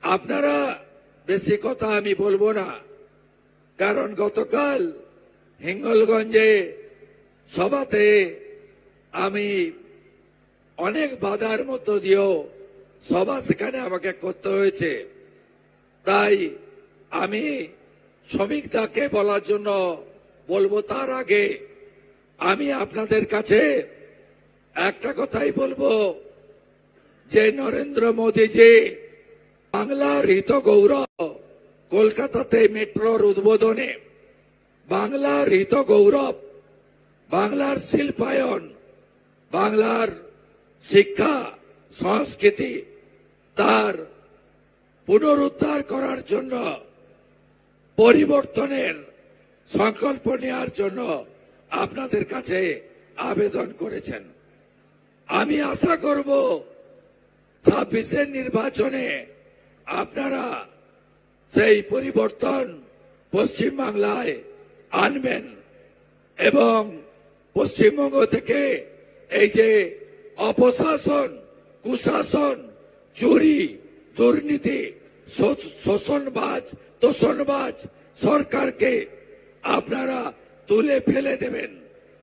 আপনারা বেশি কথা আমি বলবো না, কারণ গতকাল হিঙ্গলগঞ্জে সভাতে আমি অনেক বাধার মধ্য দিয়েও সভা সেখানে আমাকে করতে হয়েছে। তাই আমি শ্রমিকদাকে বলার জন্য বলবো, তার আগে আমি আপনাদের কাছে একটা কথাই বলবো যে নরেন্দ্র মোদীজি বাংলার হিত গৌরব, কলকাতাতে মেট্রোর উদ্বোধনে বাংলার হিত গৌরব, বাংলার শিল্পায়ন, বাংলার শিক্ষা সংস্কৃতি তার পুনরুদ্ধার করার জন্য, পরিবর্তনের সংকল্প নেওয়ার জন্য আপনাদের কাছে আবেদন করেছেন। আমি আশা করব 26-এর নির্বাচনে আপনারা সেই পরিবর্তন পশ্চিমবাংলায় আনবেন এবং পশ্চিমবঙ্গ থেকে এই যে অপশাসন, কুশাসন, চুরি, দুর্নীতি, শোষণবাজ, তোষণবাজ সরকারকে আপনারা তুলে ফেলে দেবেন।